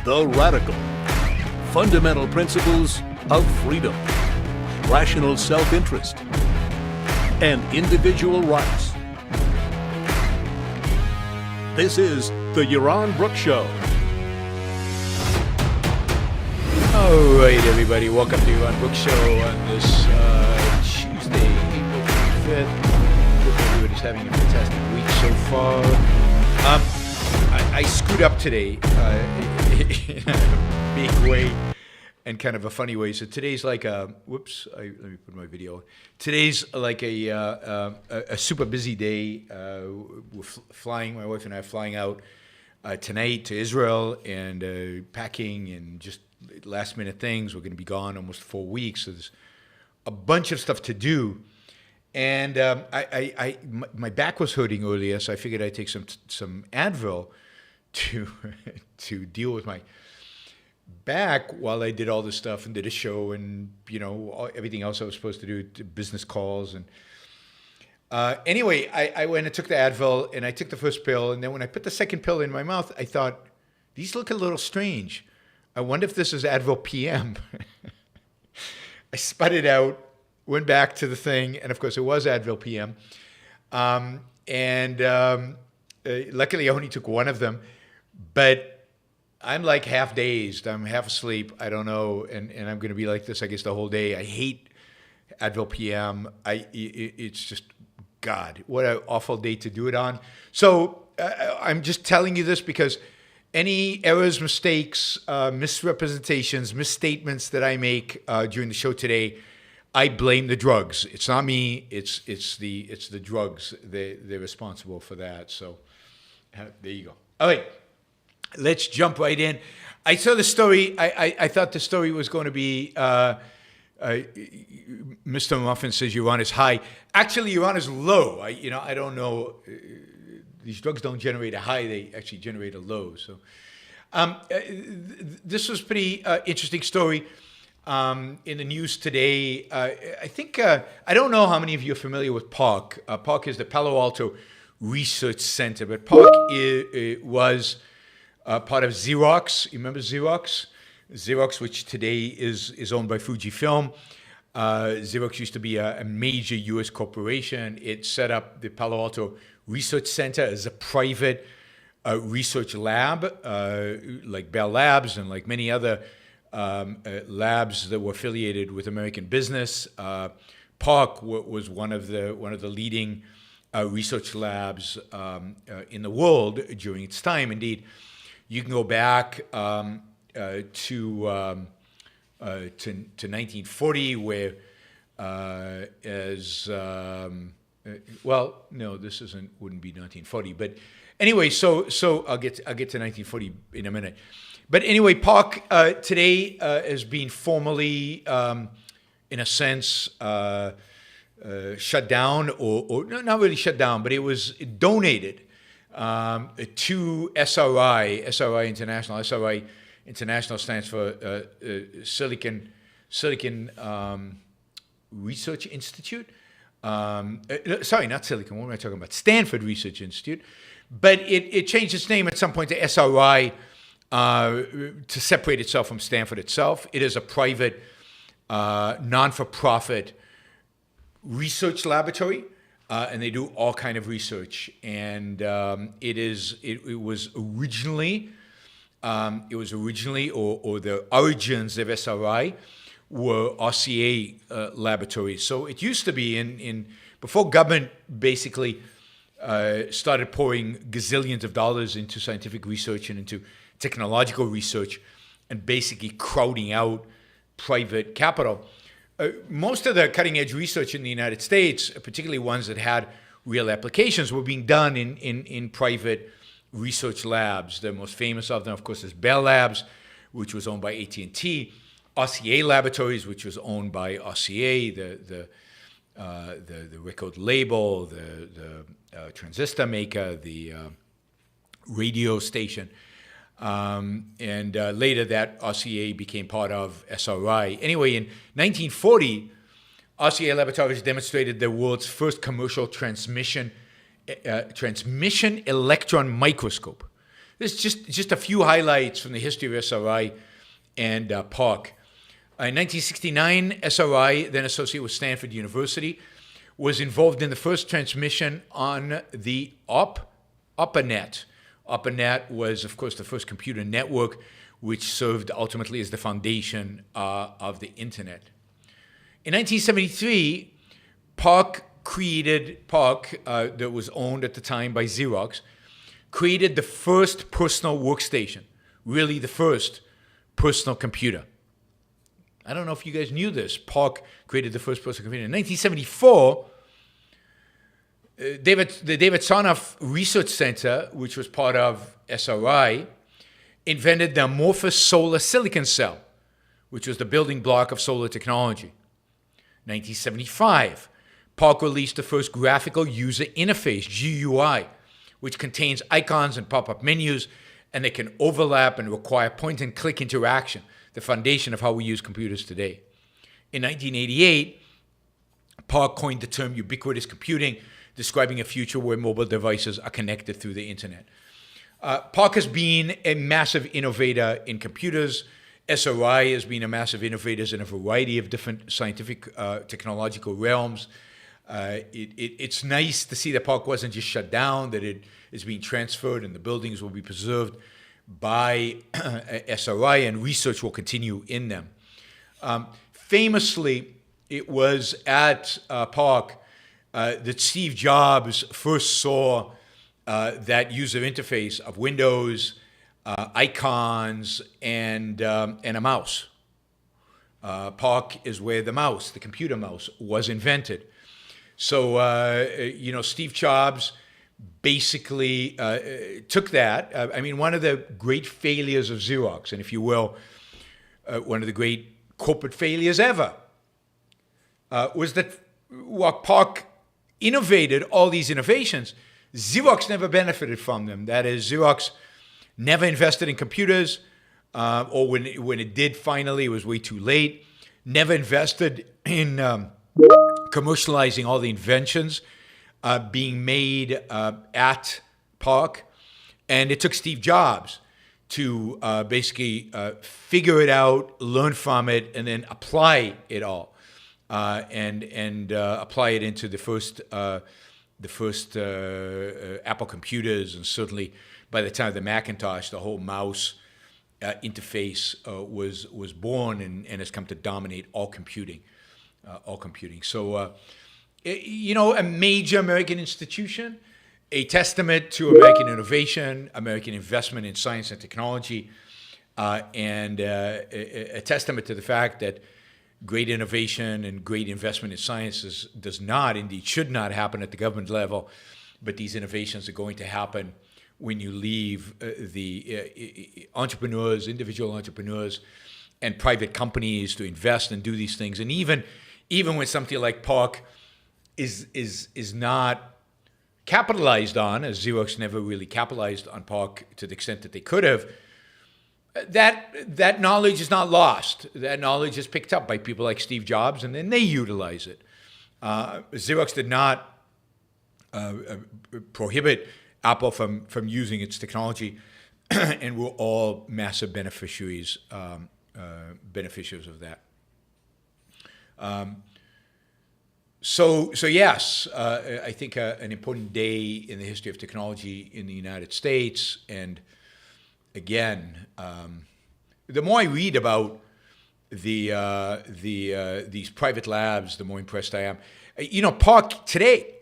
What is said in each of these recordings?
The Radical. Fundamental principles of freedom, rational self-interest, and individual rights. This is the Yaron Brooks Show. All right, everybody. Welcome to the Yaron Brooks Show on this Tuesday, April 25th. Hope everybody's having a fantastic week so far. I screwed up today in a big way and kind of a funny way. So today's like a, let me put my video on. Today's like a super busy day. We're flying, my wife and I are flying out tonight to Israel and packing and just last minute things. We're going to be gone almost 4 weeks. So there's a bunch of stuff to do. And my back was hurting earlier, so I figured I'd take some Advil to deal with my back while I did all this stuff and did a show and, you know, everything else I was supposed to do, business calls. And anyway, I went and took the Advil, and I took the first pill. And then when I put the second pill in my mouth, I thought, these look a little strange. I wonder if this is Advil PM. I spat it out, went back to the thing, and of course it was Advil PM. Luckily I only took one of them, but I'm like half dazed, I'm half asleep, I don't know, and I'm going to be like this, I guess, the whole day. I hate Advil PM. It's just, God, what an awful day to do it on. So I'm just telling you this because any errors, mistakes, misrepresentations, misstatements that I make during the show today, I blame the drugs. It's not me. It's the drugs. They're responsible for that. So there you go. All right, let's jump right in. I saw the story. I thought the story was going to be Mr. Muffin says Yaron is high. Actually, Yaron is low. I don't know. These drugs don't generate a high. They actually generate a low. So this was a pretty interesting story. In the news today, I think, I don't know how many of you are familiar with PARC. PARC is the Palo Alto Research Center, but PARC was part of Xerox. You remember Xerox? Xerox, which today is owned by Fujifilm. Xerox used to be a major U.S. corporation. It set up the Palo Alto Research Center as a private research lab, like Bell Labs and like many other labs that were affiliated with American business. PARC was one of the leading research labs in the world during its time. Indeed, you can go back to 1940, where well, no, this wouldn't be 1940, but anyway, so I'll get to 1940 in a minute. But anyway, PARC today is being formally, in a sense, shut down, or not really shut down, but it was donated to SRI International. SRI International stands for Silicon Research Institute. Sorry, not Silicon. What am I talking about? Stanford Research Institute. But it changed its name at some point to SRI. To separate itself from Stanford itself. It is a private, non-for-profit research laboratory, and they do all kind of research. And it was originally, or the origins of SRI were RCA laboratories. So it used to be before government basically started pouring gazillions of dollars into scientific research and into technological research and basically crowding out private capital. Most of the cutting edge research in the United States, particularly ones that had real applications, were being done in private research labs. The most famous of them, of course, is Bell Labs, which was owned by AT&T, RCA Laboratories, which was owned by RCA, the record label, the transistor maker, the radio station. And later that RCA became part of SRI. Anyway, in 1940, RCA Laboratories demonstrated the world's first commercial transmission electron microscope. This is just a few highlights from the history of SRI and PARC. In 1969, SRI, then associated with Stanford University, was involved in the first transmission on the ARPANET. ARPANET was, of course, the first computer network, which served ultimately as the foundation of the internet. In 1973, PARC, that was owned at the time by Xerox, created the first personal workstation, really the first personal computer. I don't know if you guys knew this. PARC created the first personal computer. In 1974, the David Sarnoff Research Center, which was part of SRI, invented the amorphous solar silicon cell, which was the building block of solar technology. 1975, PARC released the first graphical user interface, GUI, which contains icons and pop-up menus, and they can overlap and require point-and-click interaction, the foundation of how we use computers today. In 1988, PARC coined the term ubiquitous computing, describing a future where mobile devices are connected through the internet. PARC has been a massive innovator in computers. SRI has been a massive innovator in a variety of different scientific, technological realms. It's nice to see that PARC wasn't just shut down, that it is being transferred and the buildings will be preserved by SRI and research will continue in them. Famously, it was at PARC that Steve Jobs first saw that user interface of Windows, icons, and a mouse. PARC is where the computer mouse, was invented. So, Steve Jobs basically took that. One of the great failures of Xerox, and if you will, one of the great corporate failures ever, was that while PARC innovated all these innovations, Xerox never benefited from them. That is, Xerox never invested in computers, or when it did finally, it was way too late. Never invested in commercializing all the inventions being made at PARC. And it took Steve Jobs to basically figure it out, learn from it, and then apply it all, and apply it into the first Apple computers, and certainly by the time of the Macintosh, the whole mouse interface was born and has come to dominate all computing. So, a major American institution, a testament to American innovation, American investment in science and technology, and a testament to the fact that great innovation and great investment in science does not, indeed should not happen at the government level, but these innovations are going to happen when you leave the entrepreneurs, individual entrepreneurs, and private companies to invest and do these things. And even when something like PARC is not capitalized on, as Xerox never really capitalized on PARC to the extent that they could have, that knowledge is not lost. That knowledge is picked up by people like Steve Jobs, and then they utilize it. Xerox did not prohibit Apple from using its technology, and we're all massive beneficiaries of that. So yes, I think an important day in the history of technology in the United States. And again, the more I read about these private labs, the more impressed I am. PARC today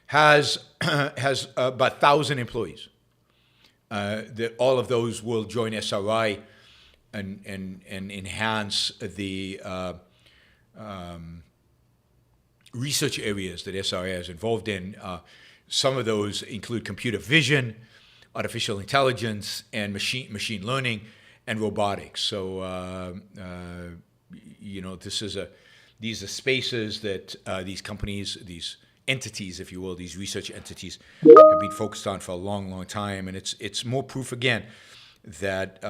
has about 1,000 employees. That all of those will join SRI and enhance the research areas that SRI is involved in. Some of those include computer vision, artificial intelligence, and machine learning, and robotics. So these are spaces that these companies, these entities, if you will, these research entities have been focused on for a long, long time. And it's more proof again that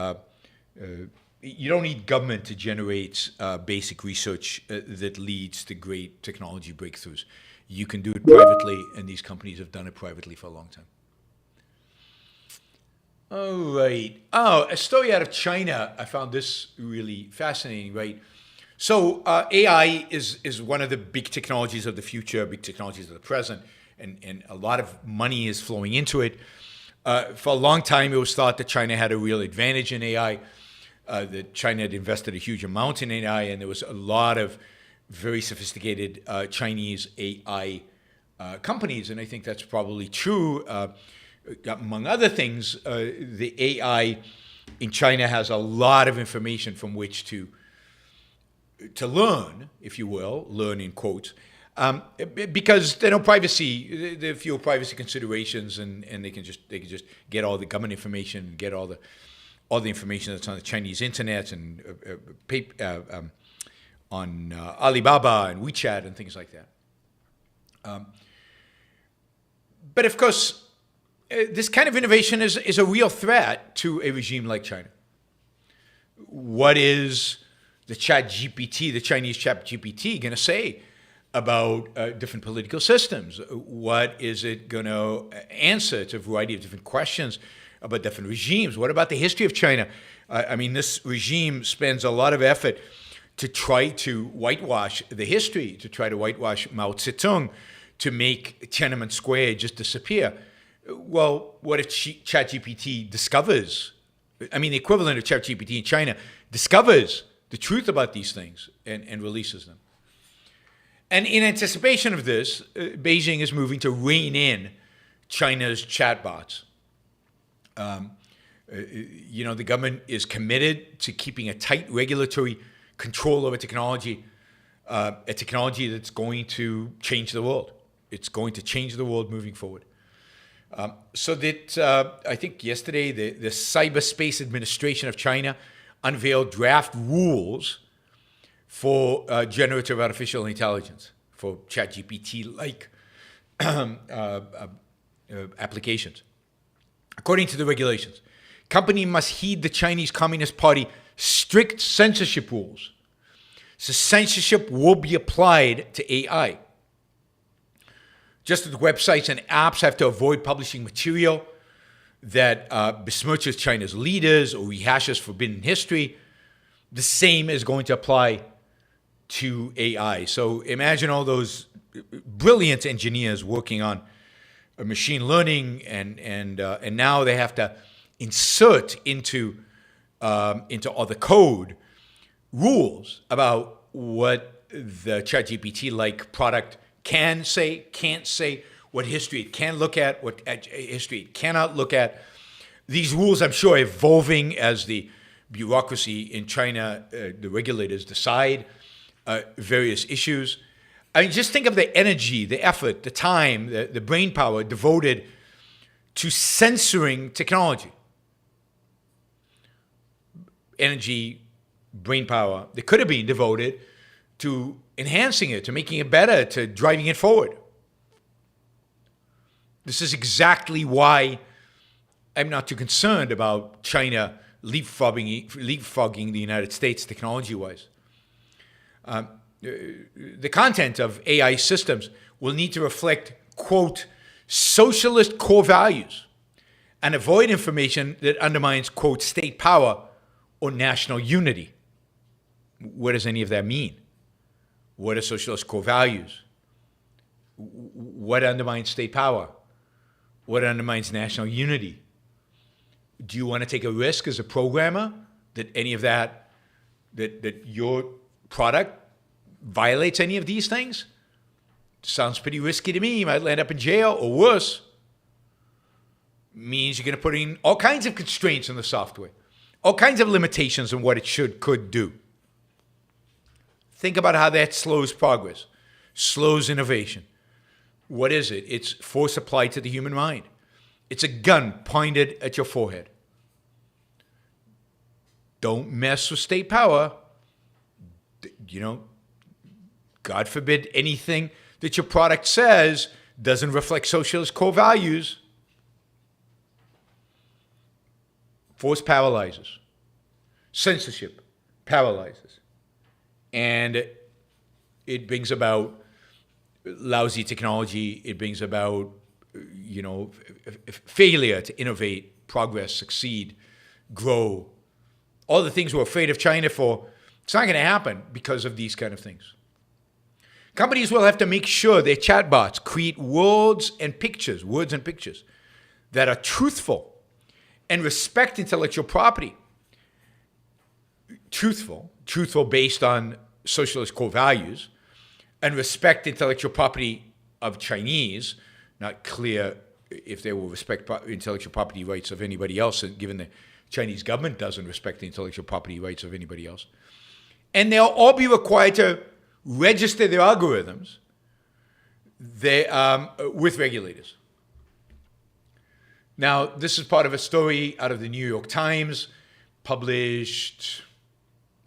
you don't need government to generate basic research that leads to great technology breakthroughs. You can do it privately, and these companies have done it privately for a long time. All right. Oh, a story out of China. I found this really fascinating, right? So AI is one of the big technologies of the future, big technologies of the present, and a lot of money is flowing into it. For a long time, it was thought that China had a real advantage in AI, that China had invested a huge amount in AI, and there was a lot of very sophisticated Chinese AI companies, and I think that's probably true. Among other things, the AI in China has a lot of information from which to learn, if you will, learn in quotes, because there are no privacy, there are few privacy considerations, and they can just get all the government information, get all the information that's on the Chinese internet and on Alibaba and WeChat and things like that. But of course, this kind of innovation is a real threat to a regime like China. What is the ChatGPT, the Chinese ChatGPT, going to say about different political systems? What is it going to answer to a variety of different questions about different regimes? What about the history of China? I mean, this regime spends a lot of effort to try to whitewash the history, to try to whitewash Mao Zedong, to make Tiananmen Square just disappear. Well, what if ChatGPT discovers, I mean, the equivalent of ChatGPT in China, discovers the truth about these things and releases them? And in anticipation of this, Beijing is moving to rein in China's chatbots. The government is committed to keeping a tight regulatory control over technology, a technology that's going to change the world. It's going to change the world moving forward. So that I think yesterday the Cyberspace Administration of China unveiled draft rules for generative artificial intelligence, for ChatGPT-like applications. According to the regulations, company must heed the Chinese Communist Party strict censorship rules. So censorship will be applied to AI. Just as websites and apps have to avoid publishing material that besmirches China's leaders or rehashes forbidden history, the same is going to apply to AI. So imagine all those brilliant engineers working on machine learning, and now they have to insert into all the code rules about what the ChatGPT-like product can say, can't say, what history it can look at, what history it cannot look at. These rules, I'm sure, are evolving as the bureaucracy in China, the regulators decide various issues. I mean, just think of the energy, the effort, the time, the brain power devoted to censoring technology. Energy, brain power that could have been devoted to enhancing it, to making it better, to driving it forward. This is exactly why I'm not too concerned about China leapfrogging the United States technology-wise. The content of AI systems will need to reflect, quote, socialist core values and avoid information that undermines, quote, state power or national unity. What does any of that mean? What are socialist core values? What undermines state power? What undermines national unity? Do you want to take a risk as a programmer that any of that your product violates any of these things? Sounds pretty risky to me. You might land up in jail, or worse. Means you're going to put in all kinds of constraints on the software, all kinds of limitations on what it could do. Think about how that slows progress, slows innovation. What is it? It's force applied to the human mind. It's a gun pointed at your forehead. Don't mess with state power. God forbid anything that your product says doesn't reflect socialist core values. Force paralyzes. Censorship paralyzes. And it brings about lousy technology. It brings about, failure to innovate, progress, succeed, grow. All the things we're afraid of China for, it's not going to happen because of these kind of things. Companies will have to make sure their chatbots create words and pictures that are truthful and respect intellectual property. Truthful based on socialist core values, and respect intellectual property of Chinese. Not clear if they will respect intellectual property rights of anybody else, given the Chinese government doesn't respect the intellectual property rights of anybody else. And they'll all be required to register their algorithms with regulators. Now, this is part of a story out of the New York Times, published,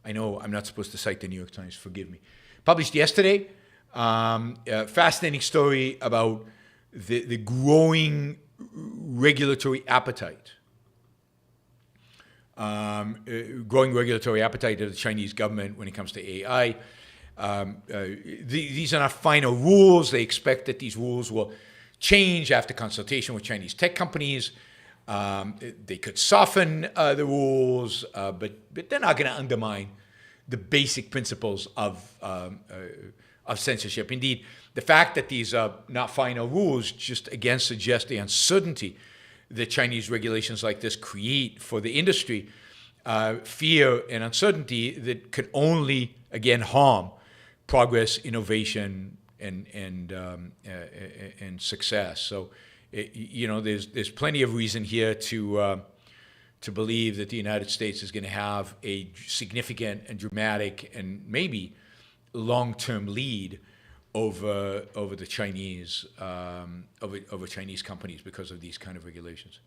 I know I'm not supposed to cite the New York Times, forgive me, published yesterday. A fascinating story about the growing regulatory appetite. Growing regulatory appetite of the Chinese government when it comes to AI. These are not final rules. They expect that these rules will change after consultation with Chinese tech companies. They could soften the rules, but they're not going to undermine the basic principles of censorship. Indeed, the fact that these are not final rules just again suggests the uncertainty that Chinese regulations like this create for the industry, fear and uncertainty that could only, again, harm progress, innovation, and success. So, there's plenty of reason here to believe that the United States is going to have a significant and dramatic and maybe long-term lead over the Chinese over Chinese companies because of these kind of regulations.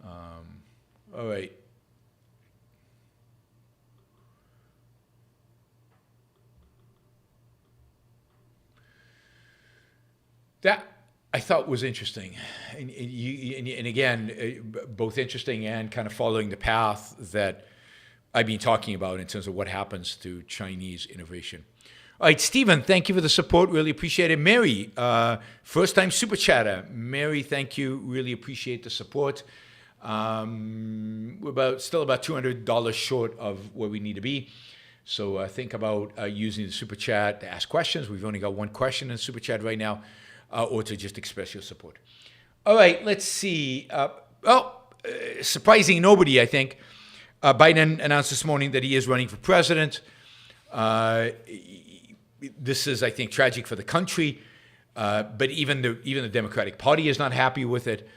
All right. That I thought was interesting, and again, both interesting and kind of following the path that I've been talking about in terms of what happens to Chinese innovation. All right, Stephen, thank you for the support. Really appreciate it. Mary, first-time super chatter. Mary, thank you. Really appreciate the support. We're still about $200 short of where we need to be. So think about using the super chat to ask questions. We've only got one question in the super chat right now. Or to just express your support. All right, let's see. Surprising nobody, I think. Biden announced this morning that he is running for president. This is, I think, tragic for the country. But even the Democratic Party is not happy with it.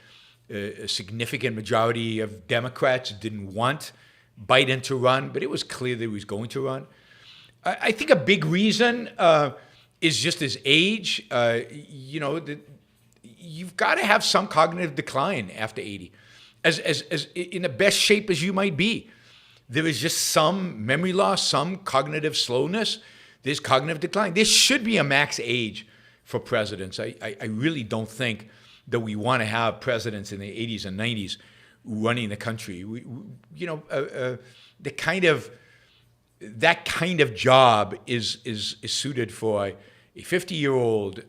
A significant majority of Democrats didn't want Biden to run, but it was clear that he was going to run. I think a big reason is just his age. You've got to have some cognitive decline after 80. As in the best shape as you might be, there is just some memory loss, some cognitive slowness. There's cognitive decline. There should be a max age for presidents. I really don't think that we want to have presidents in the 80s and 90s running the country. That kind of job is suited for a 50-year-old,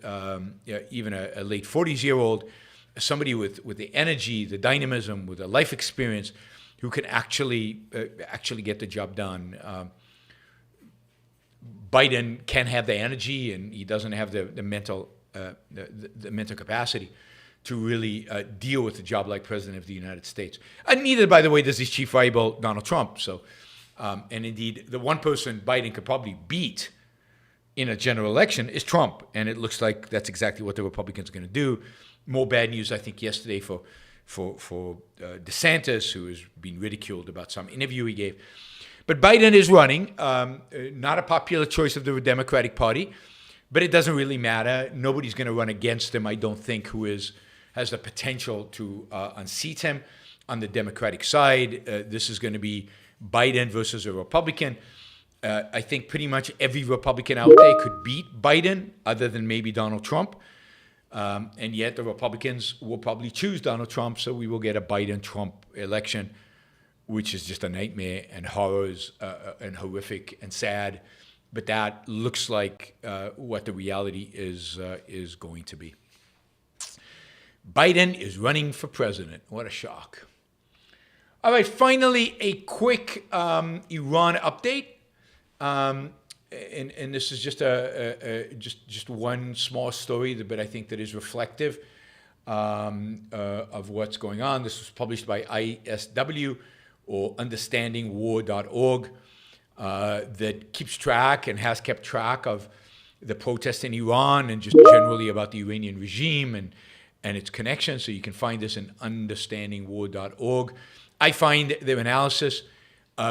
even a late 40s-year-old, somebody with the energy, the dynamism, with the life experience, who can actually get the job done. Biden can have the energy, and he doesn't have the mental capacity to really deal with a job like president of the United States. And neither, by the way, does his chief rival, Donald Trump. So, and indeed, the one person Biden could probably beat in a general election is Trump, and it looks like that's exactly what the Republicans are going to do. More bad news, I think, yesterday for DeSantis, who has been ridiculed about some interview he gave. But Biden is running, not a popular choice of the Democratic Party, but it doesn't really matter. Nobody's going to run against him, I don't think, who has the potential to unseat him on the Democratic side. This is going to be Biden versus a Republican. I think pretty much every Republican out there could beat Biden, other than maybe Donald Trump. And yet the Republicans will probably choose Donald Trump, so we will get a Biden-Trump election, which is just a nightmare and horrors and horrific and sad. But that looks like what the reality is going to be. Biden is running for president. What a shock. All right, finally, a quick Iran update. And this is just just one small story, but I think that is reflective of what's going on. This was published by ISW, or understandingwar.org, that keeps track and has kept track of the protests in Iran and just generally about the Iranian regime and its connections. So you can find this in understandingwar.org. I find their analysis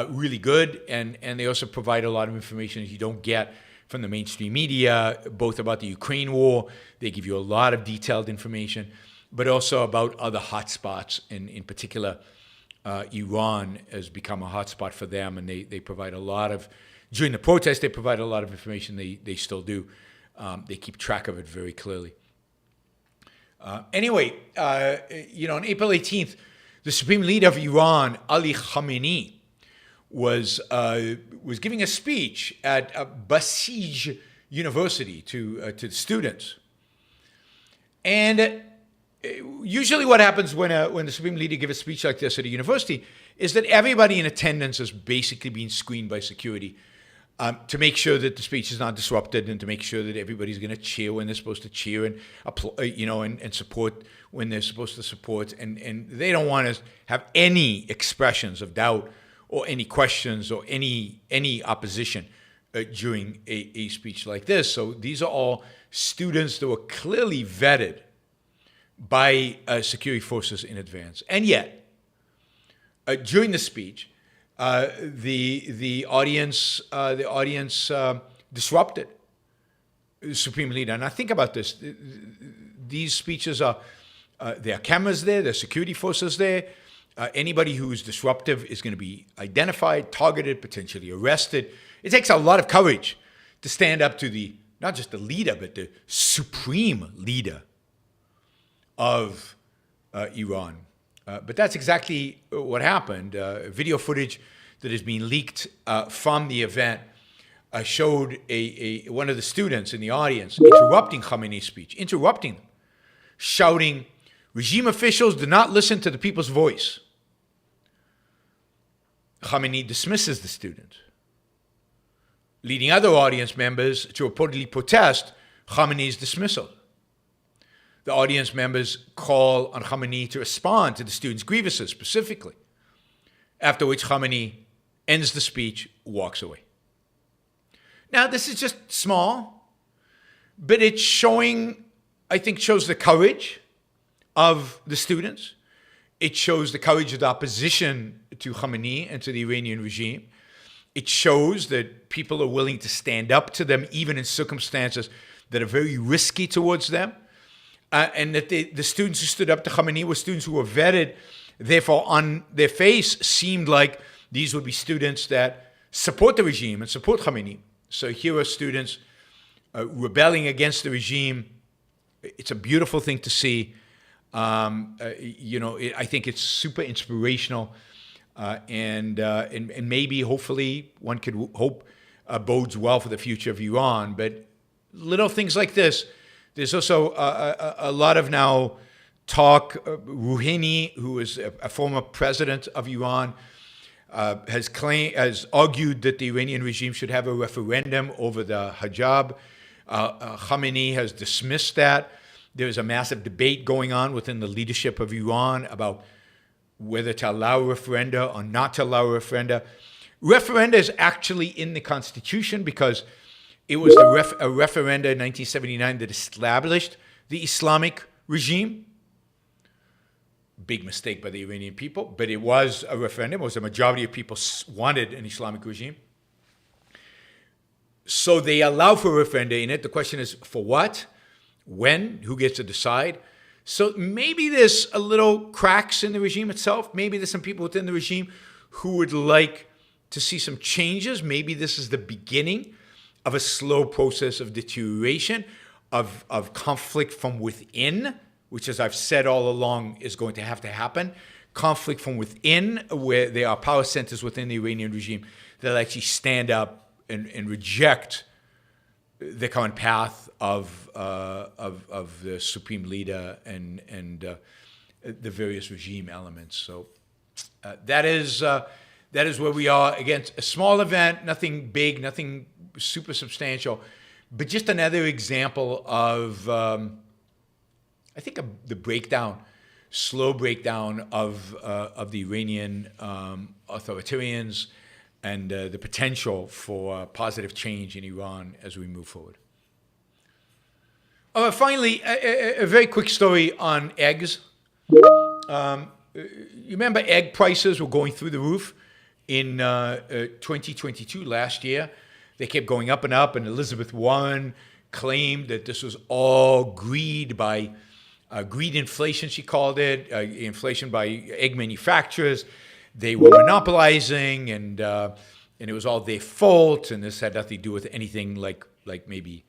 really good, and they also provide a lot of information that you don't get from the mainstream media, both about the Ukraine war. They give you a lot of detailed information, but also about other hotspots. In particular, Iran has become a hotspot for them, and they provide a lot of, during the protest, they provide a lot of information. They still do. They keep track of it very clearly. Anyway, on April 18th, the Supreme Leader of Iran, Ali Khamenei, was giving a speech at Basij University to the students. And usually what happens when the Supreme Leader gives a speech like this at a university is that everybody in attendance is basically being screened by security to make sure that the speech is not disrupted, and to make sure that everybody's going to cheer when they're supposed to cheer, and and support when they're supposed to support, and they don't want to have any expressions of doubt or any questions or any opposition during a speech like this. So these are all students that were clearly vetted by security forces in advance, and yet during the speech, the audience disrupted the Supreme Leader. And I think about this: these speeches are there are cameras there, there are security forces there. Anybody who is disruptive is going to be identified, targeted, potentially arrested. It takes a lot of courage to stand up to not just the leader, but the supreme leader of Iran. But that's exactly what happened. Video footage that has been leaked from the event showed one of the students in the audience interrupting Khamenei's speech, interrupting them, shouting, "Regime officials do not listen to the people's voice." Khamenei dismisses the student, leading other audience members to reportedly protest Khamenei's dismissal. The audience members call on Khamenei to respond to the students' grievances specifically, after which Khamenei ends the speech, walks away. Now, this is just small, but it's shows the courage of the students. It shows the courage of the opposition to Khamenei and to the Iranian regime. It shows that people are willing to stand up to them, even in circumstances that are very risky towards them. And that the students who stood up to Khamenei were students who were vetted. Therefore, on their face, seemed like these would be students that support the regime and support Khamenei. So here are students rebelling against the regime. It's a beautiful thing to see. I think it's super inspirational, and maybe, hopefully, one could hope bodes well for the future of Iran. But little things like this. There's also a lot of now talk. Rouhani, who is a former president of Iran, has argued that the Iranian regime should have a referendum over the hijab. Khamenei has dismissed that. There's a massive debate going on within the leadership of Iran about whether to allow a referenda or not to allow a referenda. Referenda is actually in the Constitution because it was a referenda in 1979 that established the Islamic regime. Big mistake by the Iranian people, but it was a referendum. It was a majority of people wanted an Islamic regime. So they allow for a referenda in it. The question is, for what? When? Who gets to decide? So maybe there's a little cracks in the regime itself. Maybe there's some people within the regime who would like to see some changes. Maybe this is the beginning of a slow process of deterioration, of conflict from within, which, as I've said all along, is going to have to happen. Conflict from within, where there are power centers within the Iranian regime that actually stand up and reject the current path of the supreme leader and the various regime elements. So That is where we are. Again, a small event, nothing big, nothing super substantial, but just another example of, I think, the slow breakdown of the Iranian authoritarians and the potential for positive change in Iran as we move forward. Finally, a very quick story on eggs. You remember egg prices were going through the roof in 2022, last year. They kept going up, and Elizabeth Warren claimed that this was all greed inflation, she called it, inflation by egg manufacturers. They were monopolizing, and it was all their fault, and this had nothing to do with anything like maybe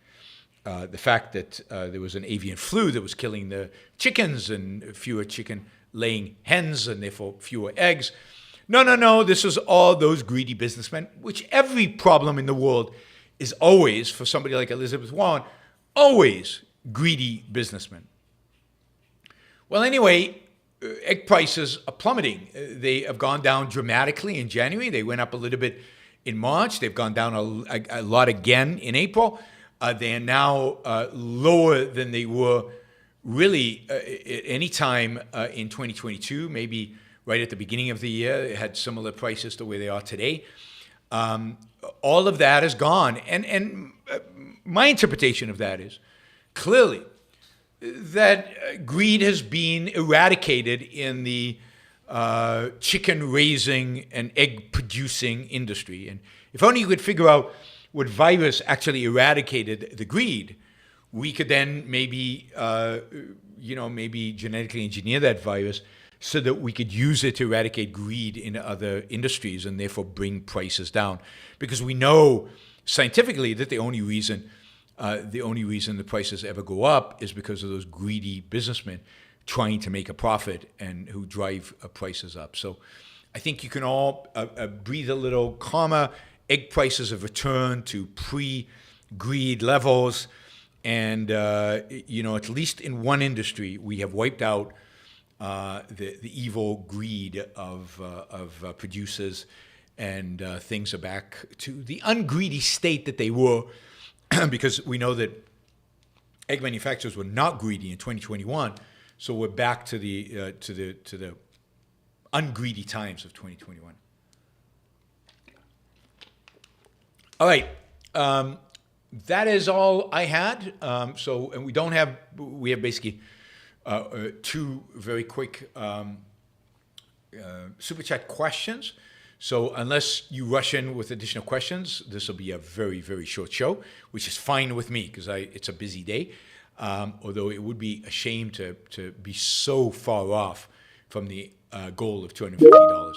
the fact that there was an avian flu that was killing the chickens and fewer chicken-laying hens and therefore fewer eggs. No, this was all those greedy businessmen, which every problem in the world is always, for somebody like Elizabeth Warren, always greedy businessmen. Well, anyway, egg prices are plummeting. They have gone down dramatically in January. They went up a little bit in March. They've gone down a lot again in April. They are now lower than they were really at any time in 2022, maybe right at the beginning of the year. They had similar prices to where they are today. All of that is gone. And my interpretation of that is clearly that greed has been eradicated in the chicken raising and egg producing industry. And if only you could figure out what virus actually eradicated the greed, we could then maybe genetically engineer that virus so that we could use it to eradicate greed in other industries and therefore bring prices down. Because we know scientifically that the only reason the prices ever go up is because of those greedy businessmen trying to make a profit and who drive prices up. So I think you can all breathe a little calmer. Egg prices have returned to pre-greed levels. And, at least in one industry, we have wiped out the evil greed of producers, and things are back to the ungreedy state that they were, because we know that egg manufacturers were not greedy in 2021. So we're back to the ungreedy times of 2021. All right. That is all I had. And we have basically two very quick Super Chat questions. So unless you rush in with additional questions, this will be a very, very short show, which is fine with me because it's a busy day. Although it would be a shame to be so far off from the goal of $250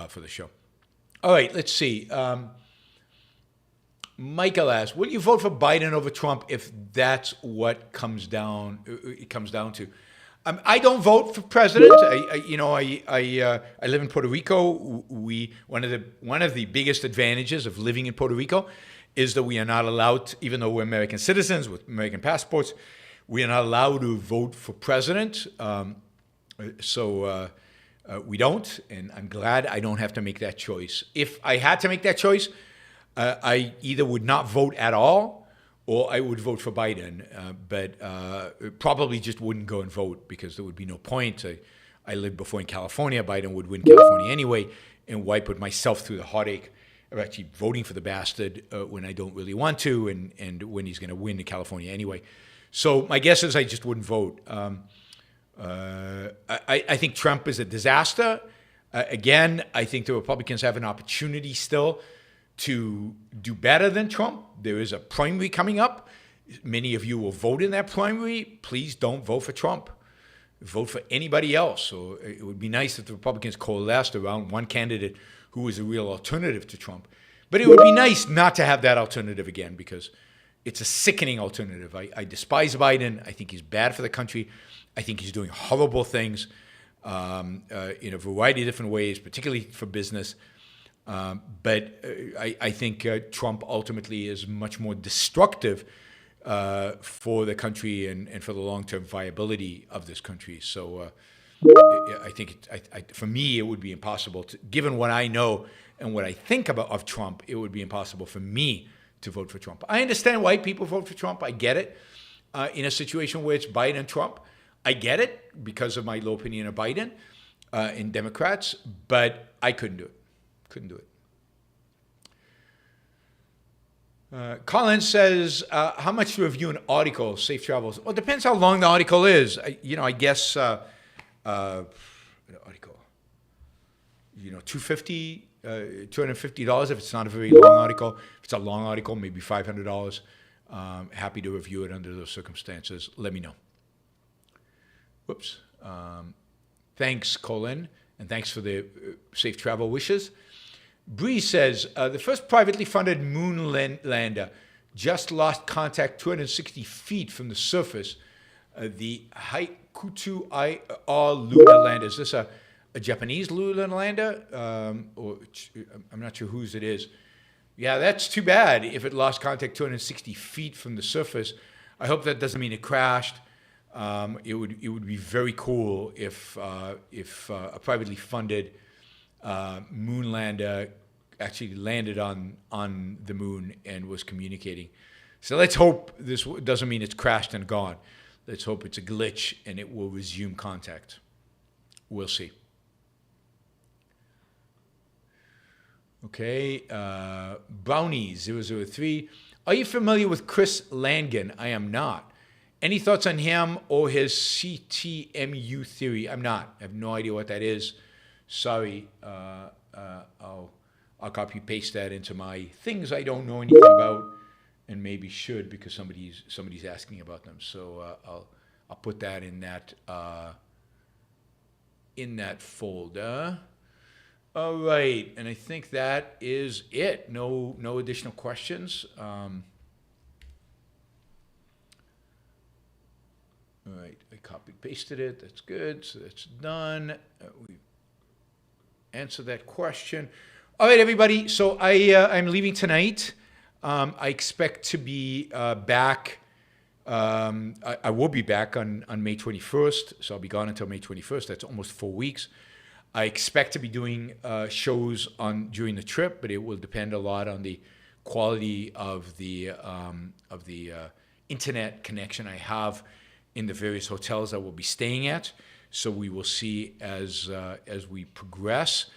for the show. All right, let's see. Michael asks, will you vote for Biden over Trump if that's what it comes down to? I don't vote for president. I live in Puerto Rico. One of the biggest advantages of living in Puerto Rico is that we are not allowed to, even though we're American citizens with American passports, we are not allowed to vote for president. So we don't, and I'm glad I don't have to make that choice. If I had to make that choice, I either would not vote at all or I would vote for Biden, but probably just wouldn't go and vote because there would be no point. I lived before in California. Biden would win California anyway, and why put myself through the heartache of actually voting for the bastard when I don't really want to and when he's going to win in California anyway. So my guess is I just wouldn't vote. I think Trump is a disaster. Again, I think the Republicans have an opportunity still to do better than Trump. There is a primary coming up. Many of you will vote in that primary. Please don't vote for Trump. Vote for anybody else. So it would be nice if the Republicans coalesced around one candidate who is a real alternative to Trump. But it would be nice not to have that alternative again because it's a sickening alternative. I despise Biden. I think he's bad for the country. I think he's doing horrible things in a variety of different ways, particularly for business. But I think Trump ultimately is much more destructive for the country and for the long-term viability of this country. So I think for me, it would be impossible to, given what I know and what I think about of Trump, it would be impossible for me to vote for Trump. I understand why people vote for Trump. I get it. In a situation where it's Biden and Trump, I get it because of my low opinion of Biden and Democrats, but I couldn't do it. Couldn't do it. Colin says, how much to review an article, Safe Travels? Well, it depends how long the article is. I guess, an article, $250 if it's not a very long article. If it's a long article, maybe $500. Happy to review it under those circumstances. Let me know. Whoops. Thanks, Colin, and thanks for the safe travel wishes. Bree says, the first privately funded moon lander just lost contact 260 feet from the surface. The Hakuto-R lunar lander. Is this a Japanese lunar lander? Or I'm not sure whose it is. Yeah, that's too bad if it lost contact 260 feet from the surface. I hope that doesn't mean it crashed. It would be very cool if a privately funded moon lander actually landed on the moon and was communicating. So let's hope this doesn't mean it's crashed and gone. Let's hope it's a glitch and it will resume contact. We'll see. Okay, Brownies 003. Are you familiar with Chris Langan? I am not. Any thoughts on him or his CTMU theory? I'm not. I have no idea what that is. Sorry. I'll copy paste that into my things I don't know anything about, and maybe should because somebody's asking about them. So I'll put that in that folder. All right, and I think that is it. No additional questions. All right, I copied pasted it. That's good. So that's done. We answered that question. All right, everybody. So I'm leaving tonight. I expect to be back. I will be back on May 21st. So I'll be gone until May 21st. That's almost 4 weeks. I expect to be doing shows during the trip, but it will depend a lot on the quality of the internet connection I have in the various hotels I will be staying at. So we will see as we progress.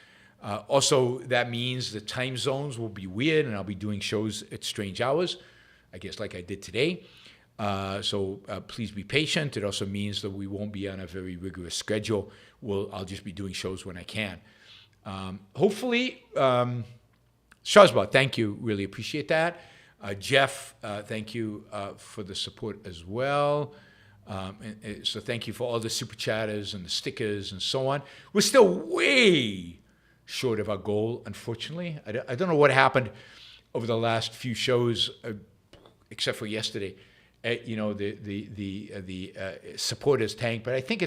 Also, that means the time zones will be weird, and I'll be doing shows at strange hours, I guess like I did today. So please be patient. It also means that we won't be on a very rigorous schedule. I'll just be doing shows when I can. Hopefully, Shazbot, thank you. Really appreciate that. Jeff, thank you for the support as well. So thank you for all the super chatters and the stickers and so on. We're still way short of our goal, unfortunately. I don't know what happened over the last few shows, except for yesterday. The support has tanked, but I think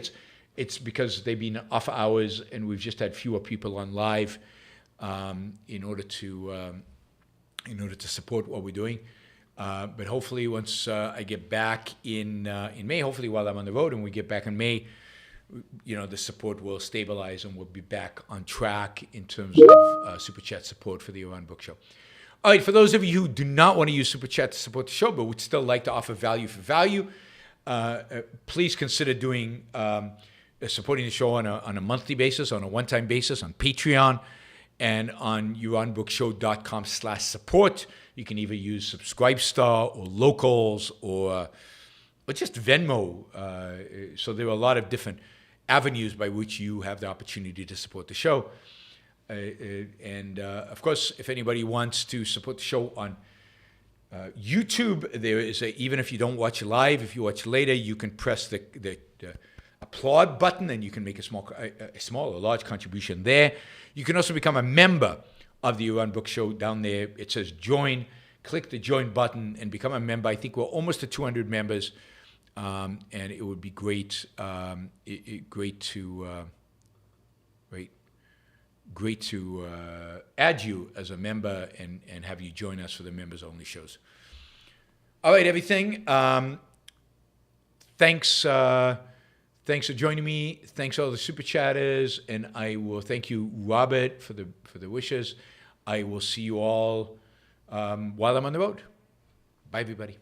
it's because they've been off hours and we've just had fewer people on live in order to support what we're doing. But hopefully, once I get back in May, hopefully while I'm on the road and we get back in May, the support will stabilize and we'll be back on track in terms of Super Chat support for the Iran Book Show. All right, for those of you who do not want to use Super Chat to support the show, but would still like to offer value for value, please consider doing supporting the show on a monthly basis, on a one-time basis, on Patreon, and on iranbookshow.com/support. You can either use Subscribestar or Locals or just Venmo. So there are a lot of different avenues by which you have the opportunity to support the show. And of course, if anybody wants to support the show on YouTube, there is even if you don't watch live, if you watch later, you can press the applaud button and you can make a small or large contribution there. You can also become a member of the Iran Book Show. Down there, it says join. Click the join button and become a member. I think we're almost at 200 members, and it would be great to add you as a member and have you join us for the members-only shows. All right, everything. Thanks Thanks for joining me. Thanks all the super chatters, and I will thank you, Robert, for the wishes. I will see you all while I'm on the road. Bye, everybody.